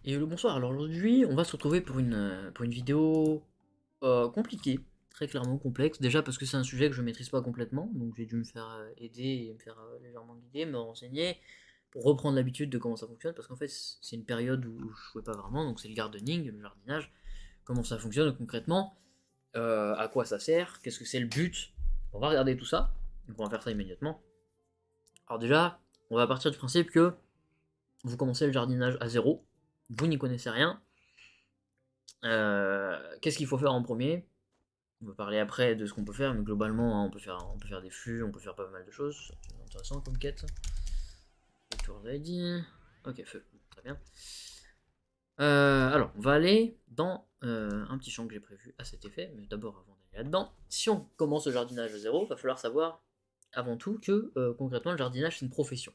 Et le bonsoir, alors aujourd'hui on va se retrouver pour une vidéo compliquée, très clairement complexe, déjà parce que c'est un sujet que je maîtrise pas complètement, donc j'ai dû me faire aider et me faire légèrement guider, me renseigner, pour reprendre l'habitude de comment ça fonctionne, parce qu'en fait c'est une période où je jouais pas vraiment, donc c'est le gardening, le jardinage, comment ça fonctionne concrètement, à quoi ça sert, qu'est-ce que c'est le but, on va regarder tout ça, donc on va faire ça immédiatement. Alors déjà, on va partir du principe que vous commencez le jardinage à zéro, vous n'y connaissez rien. Qu'est-ce qu'il faut faire en premier? On va parler après de ce qu'on peut faire, mais globalement, hein, on peut faire des fûts, on peut faire pas mal de choses. C'est intéressant comme quête. Tour ID. Ok, feu, très bien. Alors, on va aller dans un petit champ que j'ai prévu à cet effet, mais d'abord, avant d'aller là-dedans, si on commence le jardinage à zéro, il va falloir savoir avant tout que concrètement, le jardinage, c'est une profession.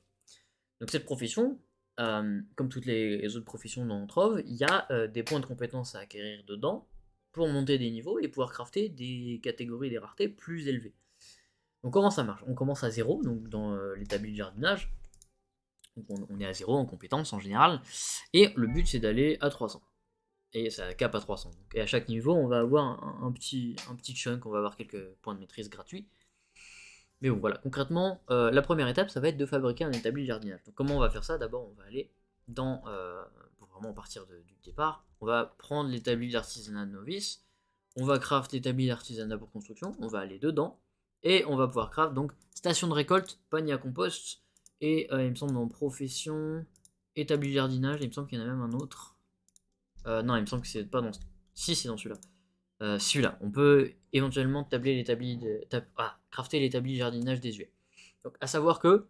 Donc cette profession, comme toutes les autres professions dont on trouve, il y a des points de compétences à acquérir dedans pour monter des niveaux et pouvoir crafter des catégories des raretés plus élevées. Donc comment ça marche? On commence à zéro, donc dans l'établi de jardinage, donc on est à zéro en compétences en général, et le but c'est d'aller à 300. Et ça cap à 300. Donc, et à chaque niveau, on va avoir un petit chunk, on va avoir quelques points de maîtrise gratuits. Mais bon, voilà, concrètement, la première étape, ça va être de fabriquer un établi de jardinage. Donc comment on va faire ça? D'abord, on va aller dans, pour vraiment partir du départ, on va prendre l'établi d'artisanat de novice, on va craft l'établi d'artisanat pour construction, on va aller dedans, et on va pouvoir craft donc station de récolte, panier à compost, et il me semble dans profession, établi de jardinage, il me semble qu'il y en a même un autre. Non, il me semble que c'est pas dans... Si, c'est dans celui-là. Celui-là, on peut éventuellement crafter l'établi jardinage désuet. Donc, à savoir que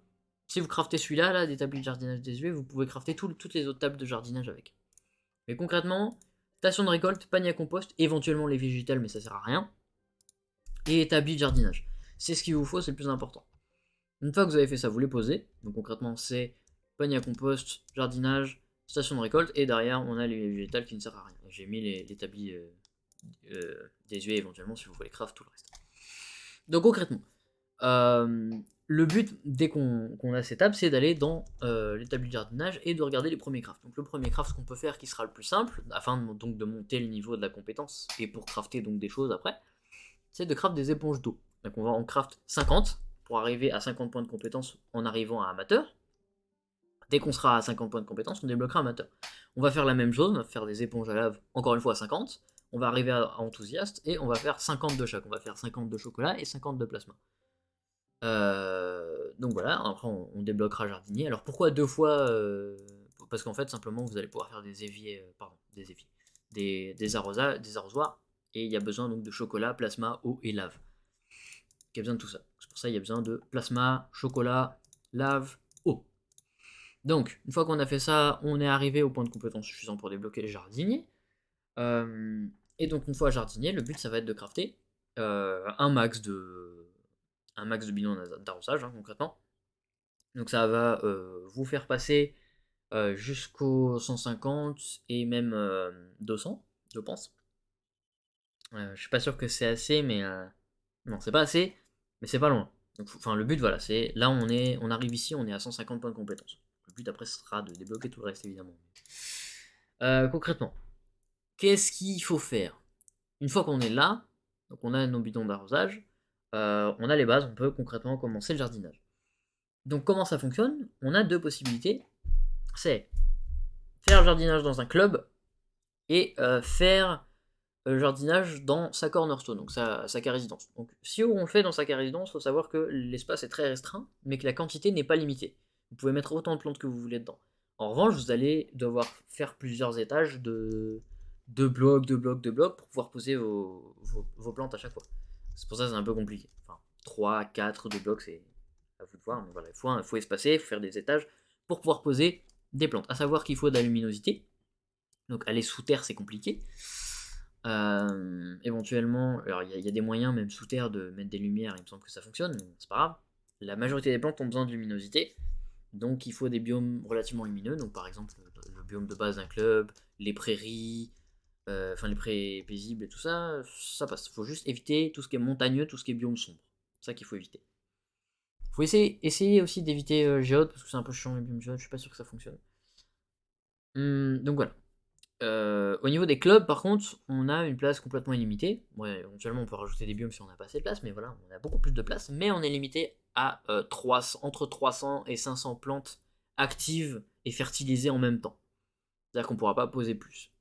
si vous craftez celui-là, là, d'établi de jardinage désuet, vous pouvez crafter toutes les autres tables de jardinage avec. Mais concrètement, station de récolte, panier à compost, éventuellement les végétales, mais ça sert à rien, et établi de jardinage. C'est ce qu'il vous faut, c'est le plus important. Une fois que vous avez fait ça, vous les posez. Donc concrètement, c'est panier à compost, jardinage, station de récolte, et derrière, on a les végétales qui ne servent à rien. J'ai mis l'établi désuet éventuellement si vous voulez craft tout le reste. Donc concrètement, euh, le but dès qu'on a cette table, c'est d'aller dans l'établi de jardinage et de regarder les premiers crafts. Donc le premier craft qu'on peut faire, qui sera le plus simple, afin donc de monter le niveau de la compétence et pour crafter donc des choses après, c'est de craft des éponges d'eau. Donc on va en craft 50 pour arriver à 50 points de compétence en arrivant à amateur. Dès qu'on sera à 50 points de compétence, on débloquera amateur. On va faire la même chose, on va faire des éponges à lave, encore une fois à 50. On va arriver à enthousiaste et on va faire 50 de chaque. On va faire 50 de chocolat et 50 de plasma. Donc voilà, après on débloquera jardinier. Alors pourquoi deux fois parce qu'en fait, simplement, vous allez pouvoir faire des éviers, des éviers, des arrosoirs, et il y a besoin donc de chocolat, plasma, eau et lave. Il y a besoin de tout ça. C'est pour ça qu'il y a besoin de plasma, chocolat, lave, eau. Donc, une fois qu'on a fait ça, on est arrivé au point de compétence suffisant pour débloquer les jardiniers. Et donc, une fois jardinier, le but ça va être de crafter un max de bidons d'arrosage, hein, concrètement. Donc, ça va vous faire passer jusqu'au 150 et même 200, je pense. Je suis pas sûr que c'est assez, mais non, c'est pas assez, mais c'est pas loin. Donc, enfin, le but, voilà, c'est là on arrive ici, on est à 150 points de compétence. Le but après ce sera de débloquer tout le reste évidemment. Concrètement, qu'est-ce qu'il faut faire? Une fois qu'on est là, donc on a nos bidons d'arrosage, on a les bases, on peut concrètement commencer le jardinage. Donc comment ça fonctionne? On a deux possibilités. C'est faire le jardinage dans un club et faire le jardinage dans sa cornerstone, donc sa résidence. Donc si on le fait dans sa résidence, il faut savoir que l'espace est très restreint, mais que la quantité n'est pas limitée. Vous pouvez mettre autant de plantes que vous voulez dedans. En revanche, vous allez devoir faire plusieurs étages de blocs, de blocs, de blocs pour pouvoir poser vos plantes à chaque fois. C'est pour ça que c'est un peu compliqué. Enfin, 3, 4 de blocs, c'est à vous de voir, mais voilà, il faut espacer, il faut faire des étages pour pouvoir poser des plantes. À savoir qu'il faut de la luminosité, donc aller sous terre c'est compliqué. Éventuellement, alors il y a des moyens même sous terre de mettre des lumières, il me semble que ça fonctionne, mais c'est pas grave. La majorité des plantes ont besoin de luminosité, donc il faut des biomes relativement lumineux, donc par exemple le biome de base d'un club, les prairies, enfin les prairies paisibles et tout ça, ça passe. Il faut juste éviter tout ce qui est montagneux, tout ce qui est biome sombre. C'est ça qu'il faut éviter. Il faut essayer aussi d'éviter géode, parce que c'est un peu chiant les biomes géode, je suis pas sûr que ça fonctionne. Donc voilà. Au niveau des clubs, par contre, on a une place complètement illimitée. Ouais, éventuellement, on peut rajouter des biomes si on n'a pas assez de place, mais voilà, on a beaucoup plus de place. Mais on est limité à entre 300 et 500 plantes actives et fertilisées en même temps. C'est-à-dire qu'on ne pourra pas poser plus.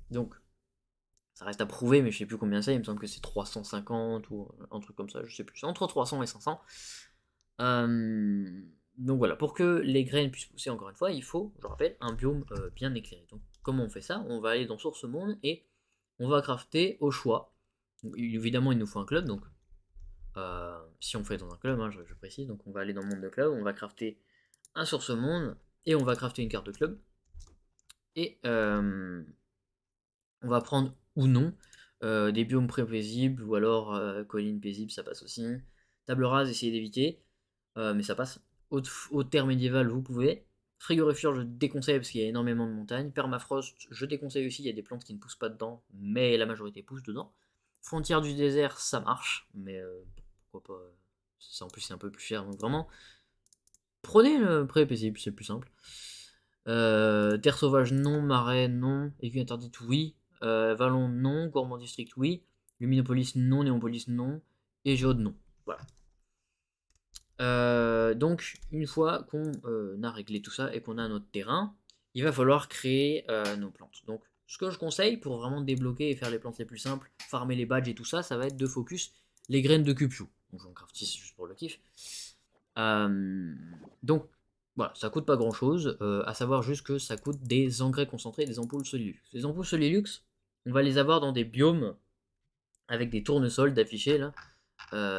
Donc, ça reste à prouver, mais je sais plus combien c'est. Il me semble que c'est 350 ou un truc comme ça, je sais plus. C'est entre 300 et 500. Donc voilà, pour que les graines puissent pousser, encore une fois, il faut, je rappelle, un biome bien éclairé. Donc comment on fait ça? On va aller dans Source Monde et on va crafter au choix. Donc, évidemment, il nous faut un club, donc si on fait dans un club, hein, je précise, donc on va aller dans le monde de club, on va crafter un Source Monde et on va crafter une carte de club. Et on va prendre ou non des biomes prévisibles ou alors collines paisibles, ça passe aussi. Table rase, essayez d'éviter, mais ça passe. Haute terre médiévale, vous pouvez. Frigorifère, je déconseille parce qu'il y a énormément de montagnes. Permafrost, je déconseille aussi, il y a des plantes qui ne poussent pas dedans, mais la majorité pousse dedans. Frontière du désert, ça marche, mais pourquoi pas. En plus, c'est un peu plus cher, donc vraiment, prenez le pré paisible, c'est plus simple. Terre sauvage, non. Marais, non. Aiguille interdite, oui. Vallon, non. Gourmand District, oui. Luminopolis, non. Néopolis, non. Et Géode, non. Voilà. Donc, une fois qu'on a réglé tout ça et qu'on a notre terrain, il va falloir créer nos plantes. Donc, ce que je conseille pour vraiment débloquer et faire les plantes les plus simples, farmer les badges et tout ça, ça va être de focus les graines de Cupchou. Donc, j'en craft 6 juste pour le kiff. Donc, voilà, ça coûte pas grand chose, à savoir juste que ça coûte des engrais concentrés et des ampoules Solilux. Les ampoules Solilux, on va les avoir dans des biomes avec des tournesols d'affichés là.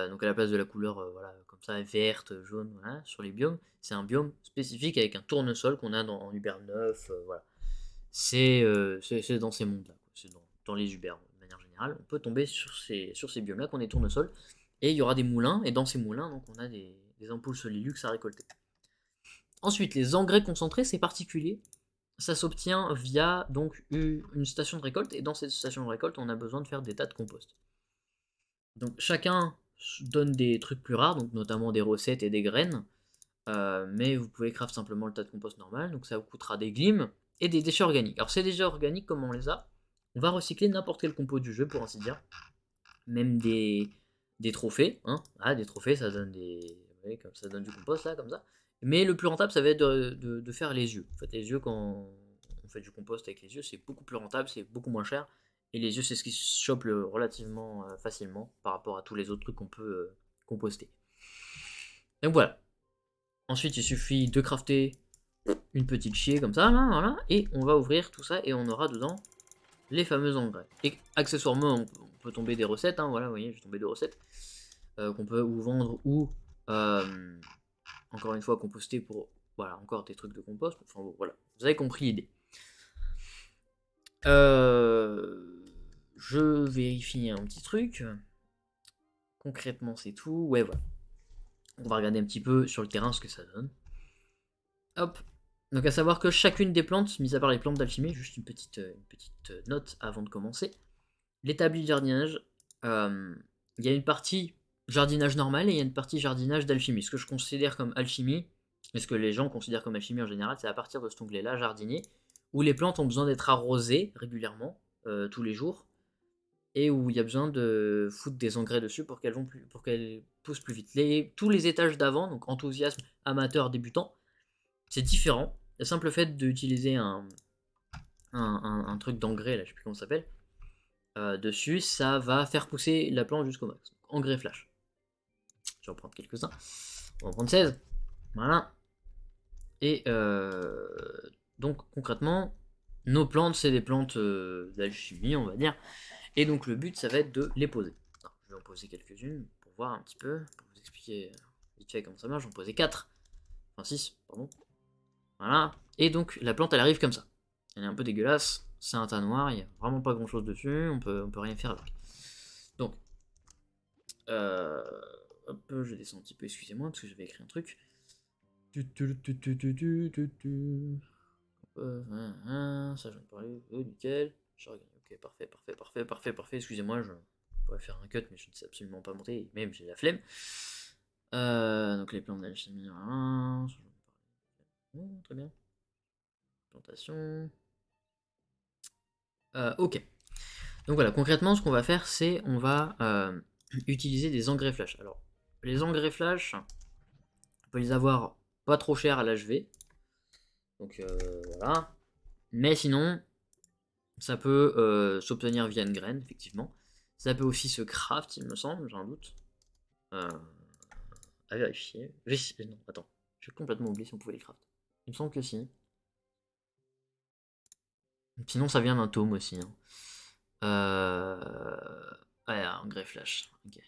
Donc à la place de la couleur voilà, comme ça, verte, jaune, voilà, sur les biomes, c'est un biome spécifique avec un tournesol qu'on a en Uber 9, voilà. C'est dans ces mondes-là, c'est dans les Uber de manière générale. On peut tomber sur ces biomes-là qu'on est tournesol, et il y aura des moulins, et dans ces moulins, donc on a des ampoules Solilux à récolter. Ensuite, les engrais concentrés, c'est particulier. Ça s'obtient via donc une station de récolte, et dans cette station de récolte, on a besoin de faire des tas de compost. Donc chacun donne des trucs plus rares, donc notamment des recettes et des graines, mais vous pouvez craft simplement le tas de compost normal, donc ça vous coûtera des glimes et des déchets organiques. Alors ces déchets organiques, comme on les a, on va recycler n'importe quel compo du jeu, pour ainsi dire, même des trophées, hein. Ah, des trophées, ça donne comme ça donne du compost là, comme ça. Mais le plus rentable, ça va être de faire les yeux. En fait, les yeux, quand on fait du compost avec les yeux, c'est beaucoup plus rentable, c'est beaucoup moins cher. Et les yeux, c'est ce qui se chope relativement facilement par rapport à tous les autres trucs qu'on peut composter. Donc voilà. Ensuite, il suffit de crafter une petite chier comme ça, là, voilà, et on va ouvrir tout ça et on aura dedans les fameux engrais. Et accessoirement, on peut tomber des recettes, hein, voilà, vous voyez, j'ai tombé des recettes qu'on peut ou vendre ou encore une fois composter pour, voilà, encore des trucs de compost. Enfin bon, voilà, vous avez compris l'idée. Je vérifie un petit truc. Concrètement, c'est tout. Ouais, voilà. On va regarder un petit peu sur le terrain ce que ça donne. Hop. Donc à savoir que chacune des plantes, mis à part les plantes d'alchimie, juste une petite note avant de commencer. L'établi de jardinage, il y a une partie jardinage normal et il y a une partie jardinage d'alchimie. Ce que je considère comme alchimie, et ce que les gens considèrent comme alchimie en général, c'est à partir de cet onglet-là, jardinier, où les plantes ont besoin d'être arrosées régulièrement, tous les jours, et où il y a besoin de foutre des engrais dessus pour qu'elles poussent plus vite. Tous les étages d'avant, donc enthousiasme, amateur, débutant, c'est différent. Le simple fait d'utiliser un truc d'engrais, là, je sais plus comment ça s'appelle, dessus, ça va faire pousser la plante jusqu'au max. Engrais flash. Je vais en prendre quelques-uns. On va en prendre 16. Voilà. Et donc concrètement, nos plantes, c'est des plantes d'alchimie, on va dire. Et donc le but, ça va être de les poser. Alors, je vais en poser quelques-unes pour voir un petit peu, pour vous expliquer vite fait comment ça marche. J'en posais 4. Enfin 6, pardon. Voilà. Et donc la plante, elle arrive comme ça. Elle est un peu dégueulasse. C'est un tas noir, il n'y a vraiment pas grand-chose dessus. On peut rien faire avec. Donc, hop, je descends un petit peu, excusez-moi, parce que j'avais écrit un truc. Ça, j'en ai parlé. Oh, nickel. Ok, parfait. Excusez-moi, je pourrais faire un cut, mais je ne sais absolument pas monter. Même, j'ai la flemme. Donc, les plans d'alchimie. Très bien. Plantation. Ok. Donc voilà, concrètement, ce qu'on va faire, c'est on va utiliser des engrais flash. Alors, les engrais flash, on peut les avoir pas trop chers à l'HV. Donc voilà. Mais sinon, ça peut s'obtenir via une graine, effectivement. Ça peut aussi se craft, il me semble, j'ai un doute. Euh, à vérifier. Non, attends. J'ai complètement oublié si on pouvait les craft. Il me semble que si. Sinon, ça vient d'un tome aussi, hein. Ouais, un grey flash. Ok.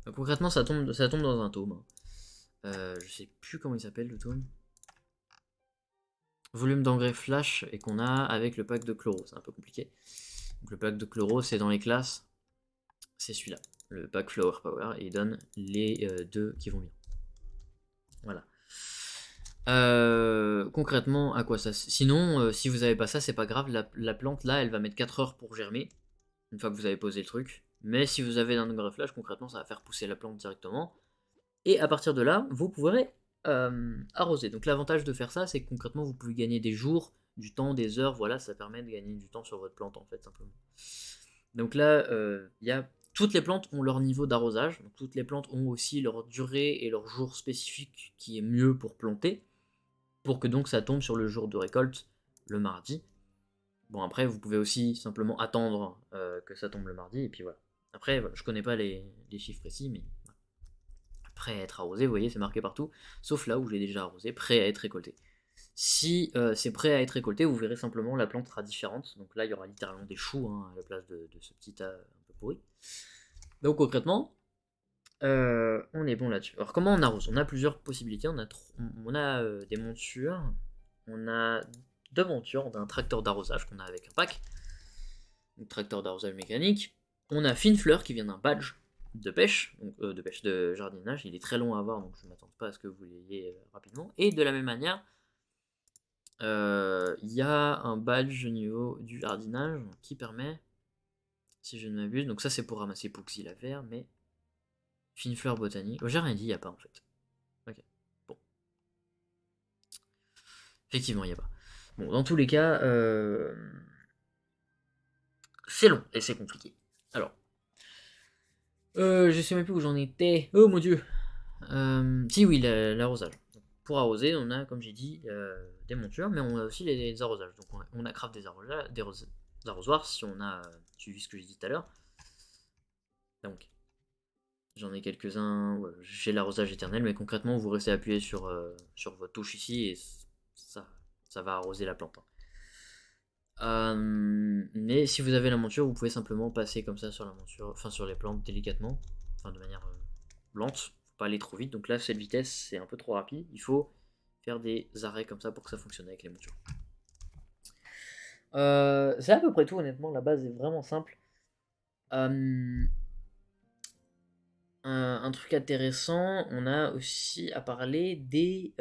Donc, concrètement, ça tombe dans un tome, hein. Je sais plus comment il s'appelle le tome. Volume d'engrais flash et qu'on a avec le pack de chloro. C'est un peu compliqué. Donc, le pack de chloro, c'est dans les classes. C'est celui-là. Le pack Flower Power. Et il donne les deux qui vont bien. Voilà. Concrètement, à quoi ça. Sinon, si vous avez pas ça, c'est pas grave. La plante là, elle va mettre 4 heures pour germer. Une fois que vous avez posé le truc. Mais si vous avez un engrais flash, concrètement, ça va faire pousser la plante directement. Et à partir de là, vous pourrez arroser. Donc l'avantage de faire ça, c'est que concrètement, vous pouvez gagner des jours, du temps, des heures. Voilà, ça permet de gagner du temps sur votre plante, en fait, simplement. Donc là, toutes les plantes ont leur niveau d'arrosage. Donc toutes les plantes ont aussi leur durée et leur jour spécifique qui est mieux pour planter. Pour que donc ça tombe sur le jour de récolte, le mardi. Bon, après, vous pouvez aussi simplement attendre que ça tombe le mardi, et puis voilà. Après, voilà, je connais pas les chiffres précis, mais voilà. Prêt à être arrosé, vous voyez, c'est marqué partout, sauf là où j'ai déjà arrosé, prêt à être récolté. Si c'est prêt à être récolté, vous verrez simplement la plante sera différente. Donc là, il y aura littéralement des choux, hein, à la place de ce petit tas un peu pourri. Donc concrètement, on est bon là-dessus. Alors comment on arrose? On a plusieurs possibilités. On a des montures. On a deux montures. On a un tracteur d'arrosage qu'on a avec un pack. Un tracteur d'arrosage mécanique. On a Finefleur qui vient d'un badge de pêche, donc de pêche de jardinage. Il est très long à avoir, donc je ne m'attends pas à ce que vous l'ayez rapidement. Et de la même manière, il y a un badge au niveau du jardinage qui permet, si je ne m'abuse, donc ça c'est pour ramasser Pouxy vert, mais Finefleur botanique. Oh, j'ai rien dit, il n'y a pas en fait. Ok. Bon. Effectivement, il n'y a pas. Bon, dans tous les cas, c'est long et c'est compliqué. Alors, je sais même plus où j'en étais. Oh mon dieu. Si oui, l'arrosage. Pour arroser, on a, comme j'ai dit, des montures, mais on a aussi les arrosages. Donc on a craft des arrosoirs si on a suivi ce que j'ai dit tout à l'heure. Donc j'en ai quelques-uns. Ouais, j'ai l'arrosage éternel, mais concrètement, vous restez appuyé sur votre touche ici et ça va arroser la plante, hein. Mais si vous avez la monture, vous pouvez simplement passer comme ça sur la monture, enfin sur les plantes délicatement, enfin de manière lente, faut pas aller trop vite. Donc là, cette vitesse, c'est un peu trop rapide. Il faut faire des arrêts comme ça pour que ça fonctionne avec les montures. C'est à peu près tout, honnêtement. La base est vraiment simple. Un truc intéressant, on a aussi à parler des.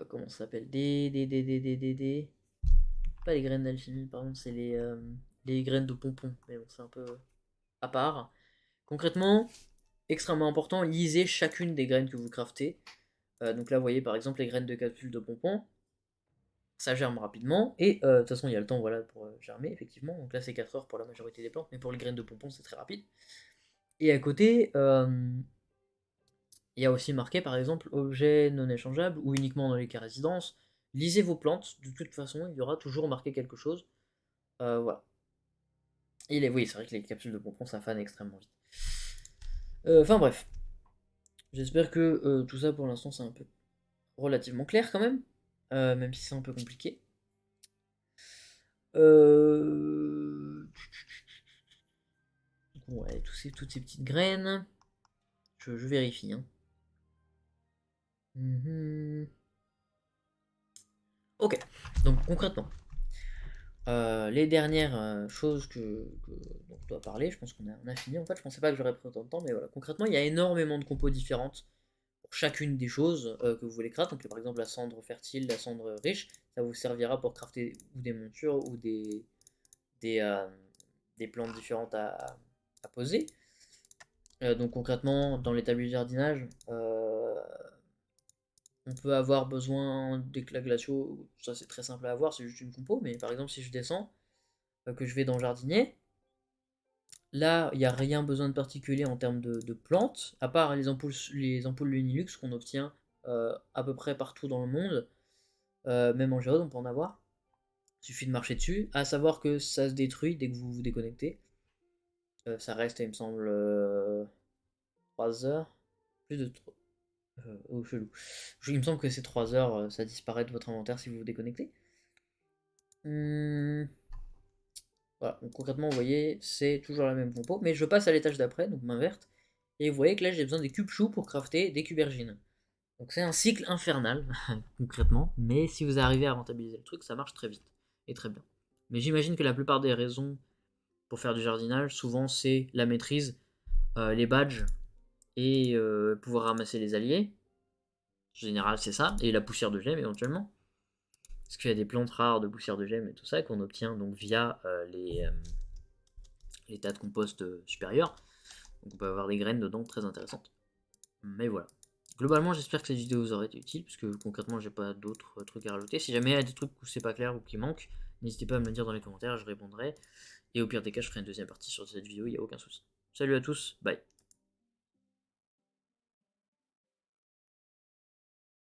Comment ça s'appelle? Des. Pas les graines d'alchimie, pardon, c'est les graines de pompon. Mais bon, c'est un peu à part. Concrètement, extrêmement important, lisez chacune des graines que vous craftez. Donc là, vous voyez par exemple les graines de capsule de pompon. Ça germe rapidement. Et de toute façon, il y a le temps voilà, pour germer, effectivement. Donc là, c'est 4 heures pour la majorité des plantes. Mais pour les graines de pompon, c'est très rapide. Et à côté, il y a aussi marqué par exemple objet non échangeable ou uniquement dans les cas résidence. Lisez vos plantes. De toute façon, il y aura toujours marqué quelque chose. Voilà. Oui, c'est vrai que les capsules de pompon, ça fane extrêmement vite. Enfin bref. J'espère que tout ça pour l'instant c'est un peu relativement clair quand même. Même si c'est un peu compliqué. Euh... Ouais, toutes ces petites graines. Je vérifie, hein. Mhm. Ok, donc concrètement, les dernières choses dont je dois parler, je pense qu'on a fini. En fait, je pensais pas que j'aurais pris autant de temps, mais voilà. Concrètement, il y a énormément de compos différentes pour chacune des choses que vous voulez crafter. Donc, par exemple, la cendre fertile, la cendre riche, ça vous servira pour crafter ou des montures ou des, euh, des plantes différentes à poser. Donc concrètement, dans l'établi de jardinage, On peut avoir besoin d'éclats glaciaux, ça c'est très simple à avoir, c'est juste une compo, mais par exemple si je descends, que je vais dans jardinier, là il n'y a rien besoin de particulier en termes de plantes, à part les ampoules Lunilux qu'on obtient à peu près partout dans le monde, même en géode on peut en avoir. Il suffit de marcher dessus, à savoir que ça se détruit dès que vous vous déconnectez. Ça reste, il me semble, 3 heures. Plus de 3. Oh, chelou. Il me semble que c'est 3 heures, ça disparaît de votre inventaire si vous vous déconnectez. Hum, Voilà, donc concrètement, vous voyez, c'est toujours la même compo, mais je passe à l'étage d'après, donc main verte, et vous voyez que là j'ai besoin des cubes choux pour crafter des cubergines. Donc c'est un cycle infernal, concrètement, mais si vous arrivez à rentabiliser le truc, ça marche très vite et très bien. Mais j'imagine que la plupart des raisons pour faire du jardinage, souvent c'est la maîtrise, les badges et pouvoir ramasser les alliés. En général, c'est ça, et la poussière de gemme éventuellement. Parce qu'il y a des plantes rares de poussière de gemme et tout ça qu'on obtient donc via les tas de compost supérieurs. Donc on peut avoir des graines dedans très intéressantes. Mais voilà. Globalement, j'espère que cette vidéo vous aura été utile, parce que concrètement, j'ai pas d'autres trucs à rajouter. Si jamais il y a des trucs où c'est pas clair ou qui manquent, n'hésitez pas à me le dire dans les commentaires, je répondrai. Et au pire des cas, je ferai une deuxième partie sur cette vidéo, il n'y a aucun souci. Salut à tous, bye.